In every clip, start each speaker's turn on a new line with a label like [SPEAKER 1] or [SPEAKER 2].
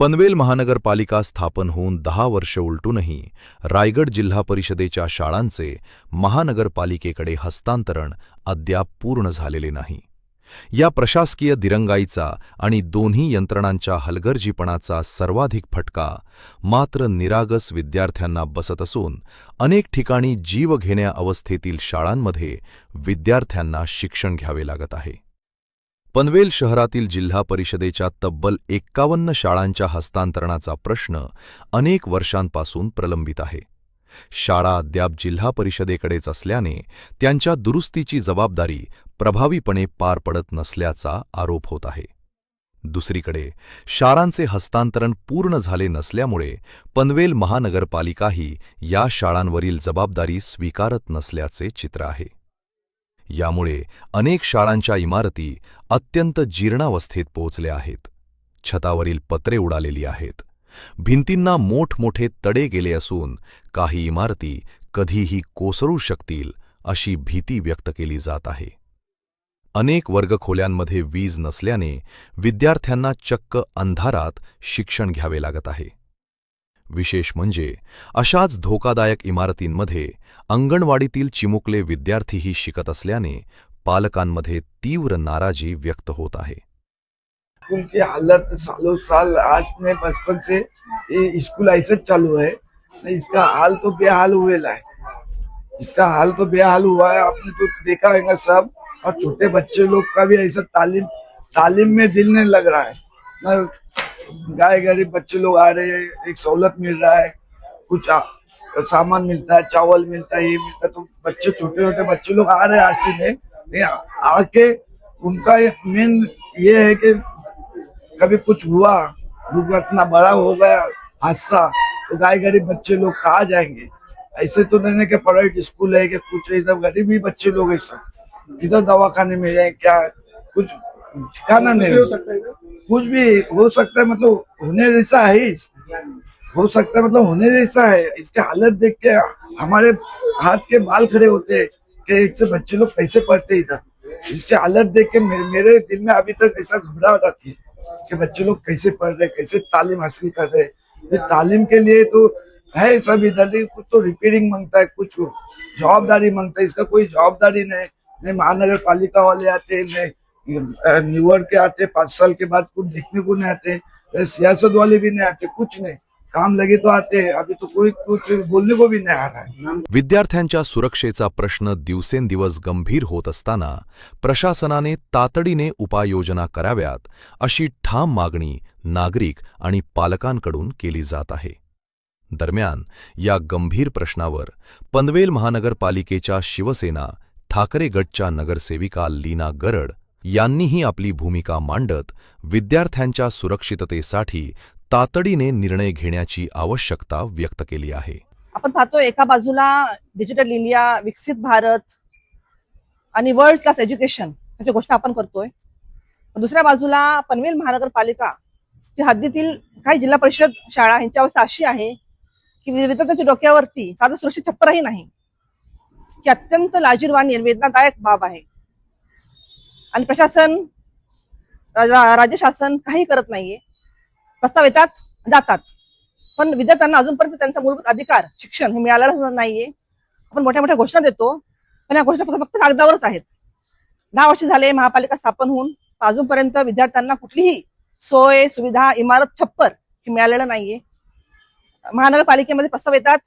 [SPEAKER 1] पनवेल महानगरपालिका स्थापन होऊन 10 वर्ष उलटूनही रायगड जिल्हा परिषदेच्या शाळांचे महानगरपालिकेकडे हस्तांतरण अद्याप पूर्ण झालेले नाही. या प्रशासकीय दिरंगाईचा आणि दोन्ही यंत्रणांच्या हलगर्जीपणाचा सर्वाधिक फटका मात्र निरागस विद्यार्थ्यांना बसत असून अनेक ठिकाणी जीवघेण्या अवस्थेतील शाळांमध्ये विद्यार्थ्यांना शिक्षण घ्यावे लागत आहे. पनवेल शहरातील जिल्हा परिषदेच्या तब्बल 51 शाळांच्या हस्तांतरणाचा प्रश्न अनेक वर्षांपासून प्रलंबित आहे. शाळा अद्याप जिल्हा परिषदेकडेच असल्याने त्यांच्या दुरुस्तीची जबाबदारी प्रभावीपणे पार पडत नसल्याचा आरोप होत आहे. दुसरीकडे शाळांचे हस्तांतरण पूर्ण झाले नसल्यामुळे पनवेल महानगरपालिकाही या शाळांवरील जबाबदारी स्वीकारत नसल्याचे चित्र आहे. यामुळे अनेक शाळांच्या इमारती अत्यंत जीर्णावस्थेत पोहोचल्या आहेत. छतावरील पत्रे उडालेली आहेत. भिंतींना मोठमोठे तडे गेले असून काही इमारती कधीही कोसळू शकतील अशी भीती व्यक्त केली जात आहे. अनेक वर्गखोल्यांमध्ये वीज नसल्याने विद्यार्थ्यांना चक्क अंधारात शिक्षण घ्यावे लागत आहे. विशेष म्हणजे अशाच धोकादायक इमारतींमध्ये अंगणवाडीतील चिमुकले विद्यार्थीही शिकत असल्याने पालकांमध्ये तीव्र नाराजी व्यक्त होत आहे.
[SPEAKER 2] स्कूल की हालत सालों साल आज ने बचपन से ये स्कूल ऐसे चालू है, इसका हाल तो बेहाल हुआ है. इसका हाल तो बेहाल हुआ है. आपने तो देखा होगा सब. और छोटे बच्चे लोग का भी ऐसा तालीम में दिल नहीं लग रहा है ना. गाय गरीब बच्चे लोग आ रहे हैं, एक सहूलत मिल रहा है, कुछ सामान मिलता है, चावल मिलता है, ये मिलता है, तो बच्चे छोटे छोटे बच्चे लोग आ रहे हैं आसी में आके. उनका मेन ये है कि कभी कुछ हुआ, दुर्घटना बड़ा हो गया हादसा, तो गाय गरीब बच्चे लोग कहाँ जाएंगे. ऐसे तो नहीं कि प्राइवेट स्कूल है कि कुछ है, सब गरीब ही बच्चे लोग है. सब किधर दवाखाने में जाए, क्या कुछ ठिकाना नहीं. कुछ भी हो सकता है, मतलब होने जैसा है. हो सकता है मतलब होने जैसा है. इसके हालत देख के हमारे हाथ के बाल खड़े होते हैं कि इससे बच्चे लोग कैसे पढ़ते इधर. इसके हालत देख के मेरे दिल में अभी तक ऐसा घबराहट आती है कि बच्चे लोग कैसे पढ़ रहे, कैसे तालीम हासिल कर रहे. ये तालीम के लिए तो है सब इधर. कुछ तो रिपेयरिंग मांगता है, कुछ जवाबदारी मांगता है. इसका कोई जवाबदारी नहीं. महानगर पालिका वाले आते हैं, निवड़ के आते, 5 साल के बाद कुछ देखने को नहीं आते. सियासत वाले भी नहीं आते, कुछ नहीं. काम लगे तो आते हैं. अभी तो कोई कुछ बोलने को भी नहीं आ रहा है.
[SPEAKER 1] विद्यार्थ्यांच्या सुरक्षेचा प्रश्न दिवसेंदिवस गंभीर होत असताना प्रशासनाने तातडीने उपाययोजना कराव्यात अशी ठाम मागणी नागरिक आणि पालकांकडून केली जात आहे. दरम्यान या गंभीर प्रश्नावर पनवेल महानगरपालिकेच्या शिवसेना ठाकरे गटच्या नगरसेविका लीना गरड यांनीही आपली भूमिका मांडत विद्यार्थ्यांच्या सुरक्षिततेसाठी तातडीने निर्णय घेण्याची आवश्यकता व्यक्त केली आहे.
[SPEAKER 3] आपण पाहतो एका बाजूला डिजिटल इंडिया, विकसित भारत आणि वर्ल्ड क्लास एज्युकेशन याची गोष्ट आपण करतोय. दुसऱ्या बाजूला पनवेल महानगरपालिका ची हद्दीतील काही जिल्हा परिषद शाळा यांची अवस्था अशी आहे की विद्यार्थ्यांच्या डोक्यावरती साधं सुरक्षित छप्परही नाही, की अत्यंत लाजीरवाणी आणि वेदनादायक बाब आहे. आणि प्रशासन, राज्य शासन काही करत नाहीये. प्रस्ताव येतात, जातात, पण विद्यार्थ्यांना अजूनपर्यंत त्यांचा मूलभूत अधिकार शिक्षण हे मिळालेलं नाहीये. आपण मोठ्या मोठ्या घोषणा देतो, पण या घोषणा फक्त कागदावरच आहेत. 10 वर्ष झाले महापालिका स्थापन होऊन, अजूनपर्यंत विद्यार्थ्यांना कुठलीही सोय सुविधा, इमारत, छप्पर हे मिळालेलं नाहीये. महानगरपालिकेमध्ये प्रस्ताव येतात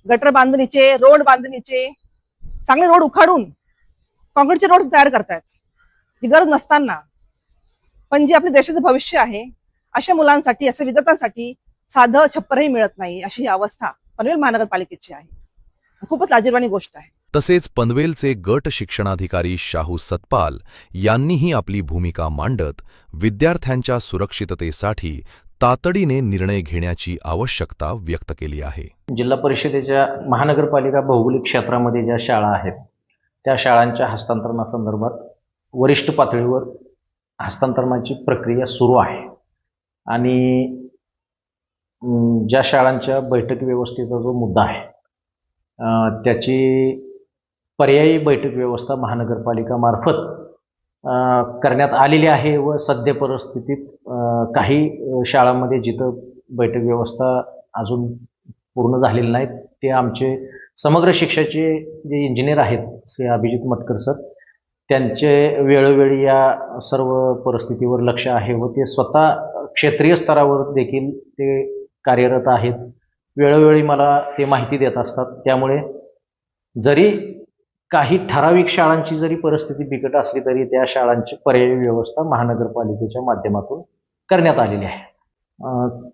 [SPEAKER 3] गटर बांधणीचे, रोड बांधणीचे. चांगले रोड उखाडून कॉन्क्रीटचे रोड तयार करतायत, ही गरज नसताना. पण जे आपल्या देशाचं भविष्य आहे, अशा मुलांसाठी, अशा विद्यार्थ्यांसाठी साधं छप्परही मिळत नाही, अशी ही अवस्था पनवेल महानगरपालिकेची आहे. खूपच लाजिरवाणी गोष्ट आहे.
[SPEAKER 1] तसेच पनवेलचे गट शिक्षणाधिकारी शाहू सतपाल यांनीही आपली भूमिका मांडत विद्यार्थ्यांच्या सुरक्षिततेसाठी तातडीने निर्णय घेण्याची आवश्यकता व्यक्त केली आहे.
[SPEAKER 4] जिल्हा परिषदेच्या महानगरपालिका भौगोलिक क्षेत्रामध्ये ज्या शाळा आहेत त्या शाळांच्या हस्तांतरणासंदर्भात वरिष्ठ पातळीवर हस्तांतरणाची प्रक्रिया सुरू आहे. आणि ज्या शाळांच्या बैठक व्यवस्थेचा जो मुद्दा आहे त्याची पर्यायी बैठक व्यवस्था महानगरपालिका मार्फत करण्यात आलेली आहे व सध्या परिस्थितीत काही शाळांमध्ये जिथं बैठक व्यवस्था अजून पूर्ण झालेली नाहीत ते आमचे समग्र शिक्षाचे जे इंजिनियर आहेत श्री अभिजित मटकर सर त्यांचे वेळोवेळी या सर्व परिस्थितीवर लक्ष आहे व ते स्वतः क्षेत्रीय स्तरावर देखील ते कार्यरत आहेत. वेळोवेळी मला ते माहिती देत असतात. त्यामुळे जरी काही ठराविक शाळांची जरी परिस्थिती बिकट असली तरी त्या शाळांची पर्यायी व्यवस्था महानगरपालिकेच्या माध्यमातून करण्यात आलेली आहे.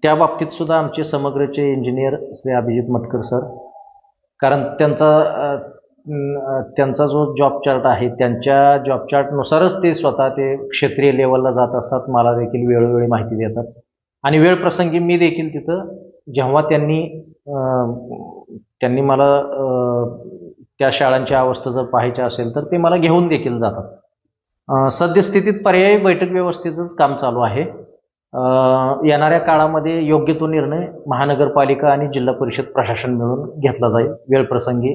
[SPEAKER 4] त्या बाबतीत सुद्धा आमचे समग्रचे इंजिनियर श्री अभिजित मटकर सर, कारण त्यांचा जो जॉब चार्ट आहे त्यांच्या जॉब चार्टनुसारच ते स्वतः ते क्षेत्रीय लेवलला जात असतात. मला देखील वेळोवेळी माहिती देतात आणि वेळ प्रसंगी मी देखील तिथं जेव्हा त्यांनी मला त्या शाळांची अवस्था जर पाहायची असेल तर ते मला घेऊन देखील जातात. सद्यस्थितीत पर्यायी बैठक व्यवस्थेचंच काम चालू आहे. येणाऱ्या काळामध्ये योग्य तो निर्णय महानगरपालिका आणि जिल्हा परिषद प्रशासन मिळून घेतला जाईल. वेळ प्रसंगी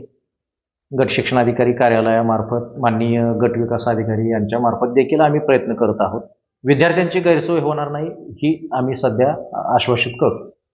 [SPEAKER 4] गट शिक्षणाधिकारी कार्यालयामार्फत माननीय गट विकास अधिकारी यांच्या मार्फत देखील आम्ही प्रयत्न करत आहोत. विद्यार्थ्यांची गैरसोय होणार नाही ही आम्ही सध्या आश्वासित करतो.